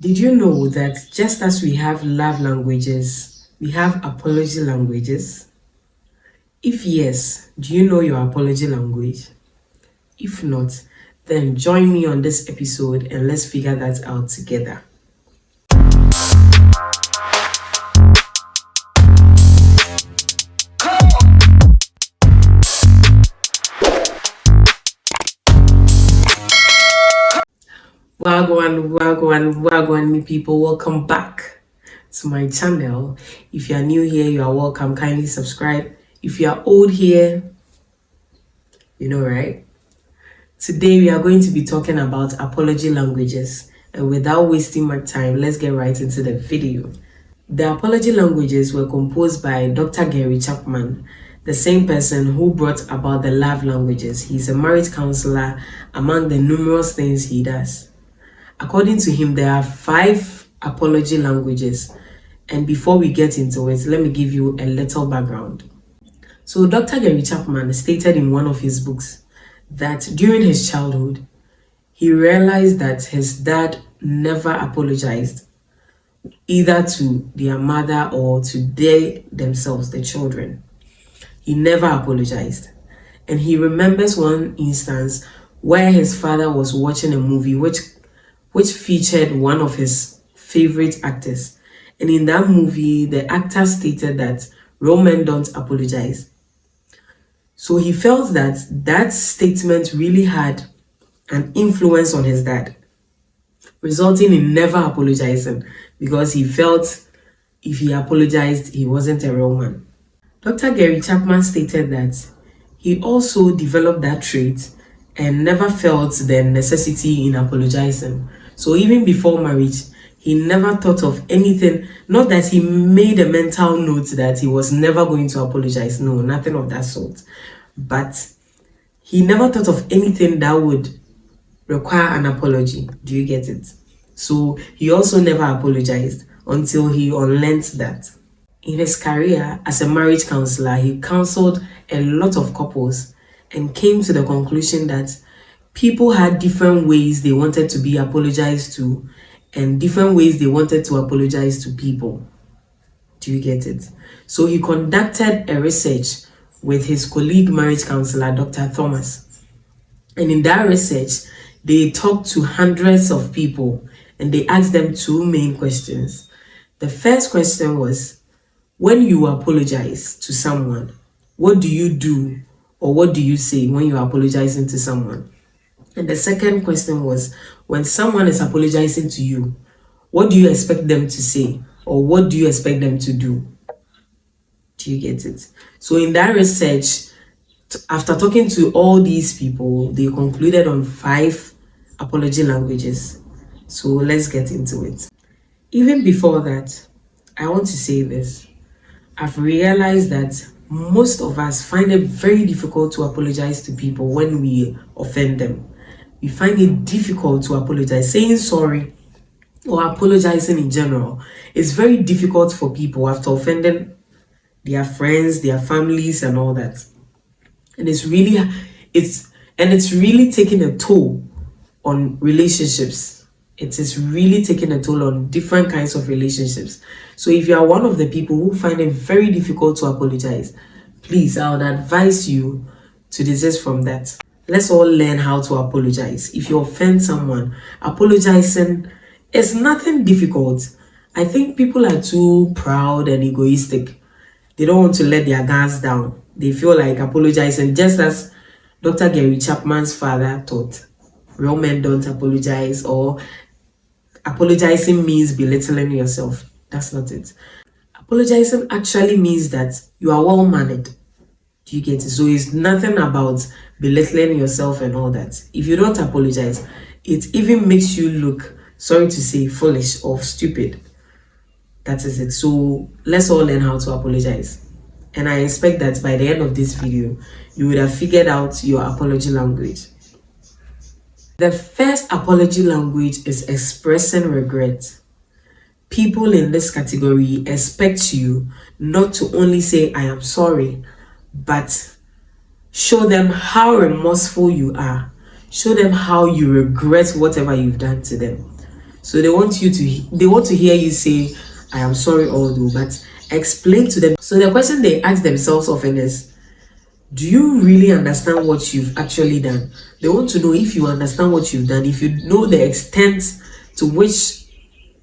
Did you know that just as we have love languages, we have apology languages? If yes, do you know your apology language? If not, then join me on this episode and let's figure that out together. Wagwan, me people. Welcome back to my channel. If you are new here, you are welcome. Kindly subscribe. If you are old here, you know, right? Today we are going to be talking about apology languages. And without wasting my time, let's get right into the video. The apology languages were composed by Dr. Gary Chapman, the same person who brought about the love languages. He's a marriage counselor among the numerous things he does. According to him, there are 5 apology languages. And before we get into it, let me give you a little background. So Dr. Gary Chapman stated in one of his books that during his childhood, he realized that his dad never apologized, either to their mother or to themselves, the children. He never apologized. And he remembers one instance where his father was watching a movie which featured one of his favorite actors. And in that movie, the actor stated that real men don't apologize. So he felt that that statement really had an influence on his dad, resulting in never apologizing because he felt if he apologized, he wasn't a real man. Dr. Gary Chapman stated that he also developed that trait and never felt the necessity in apologizing. So even before marriage, he never thought of anything, not that he made a mental note that he was never going to apologize. No, nothing of that sort. But he never thought of anything that would require an apology. Do you get it? So he also never apologized until he unlearned that. In his career as a marriage counselor, he counseled a lot of couples and came to the conclusion that people had different ways they wanted to be apologized to and different ways they wanted to apologize to people. Do you get it? So he conducted a research with his colleague marriage counselor, Dr. Thomas. And in that research, they talked to hundreds of people and they asked them 2 main questions. The first question was, when you apologize to someone, what do you do or what do you say when you are apologizing to someone? And the second question was, when someone is apologizing to you, what do you expect them to say or what do you expect them to do? Do you get it? So in that research, after talking to all these people, they concluded on 5 apology languages. So let's get into it. Even before that, I want to say this. I've realized that most of us find it very difficult to apologize to people when we offend them. We find it difficult to apologize. Saying sorry or apologizing in general is very difficult for people after offending their friends, their families, and all that. And it's really taking a toll on relationships. It is really taking a toll on different kinds of relationships. So if you are one of the people who find it very difficult to apologize, please, I would advise you to desist from that. Let's all learn how to apologize. If you offend someone, apologizing is nothing difficult. I think people are too proud and egoistic. They don't want to let their guards down. They feel like apologizing, just as Dr. Gary Chapman's father taught. Real men don't apologize, or apologizing means belittling yourself. That's not it. Apologizing actually means that you are well-mannered. Do you get it? So it's nothing about belittling yourself and all that. If you don't apologize, it even makes you look, sorry to say, foolish or stupid. That is it. So let's all learn how to apologize. And I expect that by the end of this video, you would have figured out your apology language. The first apology language is expressing regret. People in this category expect you not to only say, I am sorry, but show them how remorseful you are. Show them how you regret whatever you've done to them. So they want to hear you say, I am sorry, although, but explain to them. So the question they ask themselves often is, do you really understand what you've actually done? They want to know if you understand what you've done, if you know the extent to which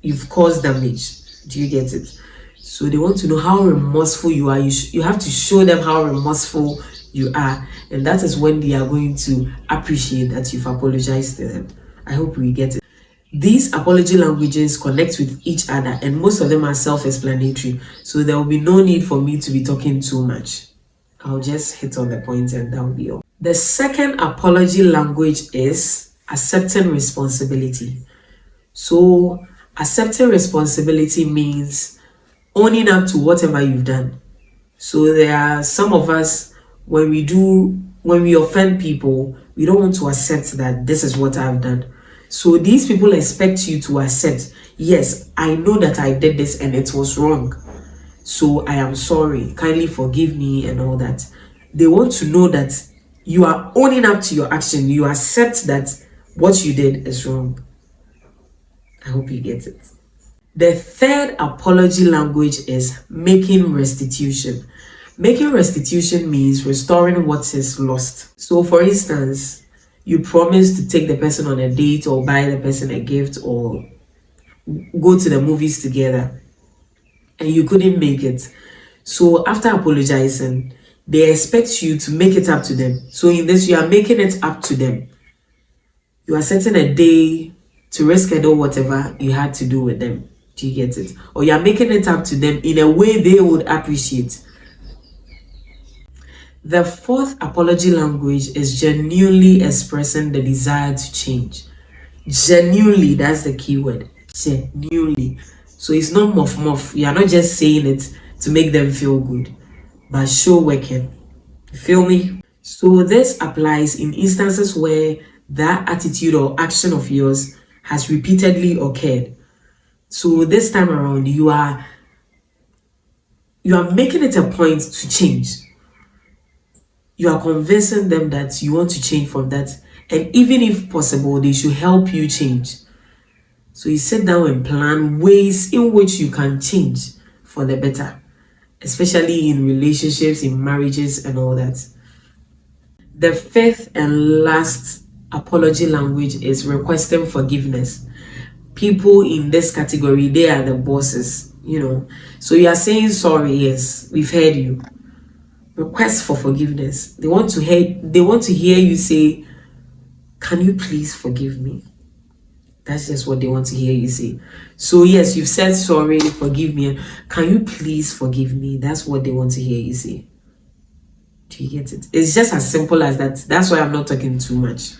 you've caused damage. Do you get it? So they want to know how remorseful you are. You have to show them how remorseful you are, and that is when they are going to appreciate that you've apologized to them. I hope we get it. These apology languages connect with each other, and most of them are self-explanatory, so there will be no need for me to be talking too much. I'll just hit on the points and that will be all. The second apology language is accepting responsibility. So accepting responsibility means owning up to whatever you've done. So there are some of us, when we offend people, we don't want to accept that this is what I've done. So these people expect you to accept, yes, I know that I did this and it was wrong, so I am sorry, kindly forgive me and all that. They want to know that you are owning up to your action. You accept that what you did is wrong. I hope you get it. The third apology language is making restitution. Making restitution means restoring what is lost. So for instance, you promise to take the person on a date or buy the person a gift or go to the movies together, and you couldn't make it. So after apologizing, they expect you to make it up to them. So in this, you are making it up to them. You are setting a day to reschedule whatever you had to do with them. Do you get it? Or you are making it up to them in a way they would appreciate. The fourth apology language is genuinely expressing the desire to change. Genuinely, that's the key word. Genuinely. So it's not muff. You are not just saying it to make them feel good, but show working. You feel me? So this applies in instances where that attitude or action of yours has repeatedly occurred. So this time around, you are making it a point to change. You are convincing them that you want to change from that, and even if possible, they should help you change. So you sit down and plan ways in which you can change for the better, especially in relationships, in marriages, and all that. The fifth and last apology language is requesting forgiveness. People in this category, they are the bosses, So you are saying sorry, yes, we've heard you. Request for forgiveness. They want to hear you say, can you please forgive me? That's just what they want to hear you say. So yes, you've said sorry, forgive me. Can you please forgive me? That's what they want to hear you say. Do you get it? It's just as simple as that. That's why I'm not talking too much.